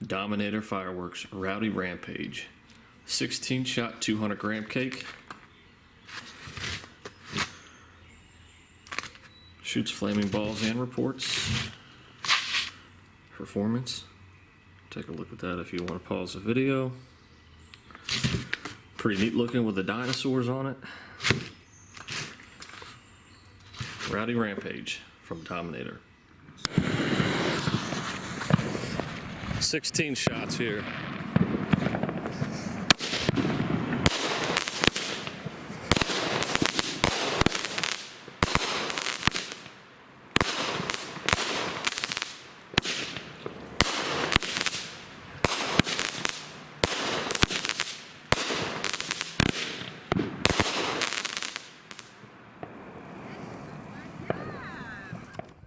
Dominator Fireworks Rowdy Rampage. 16 shot 200 gram cake. Shoots flaming balls and reports. Performance. Take a look at that if you want to pause the video. Pretty neat looking with the dinosaurs on it. Rowdy Rampage from Dominator. 16 shots here.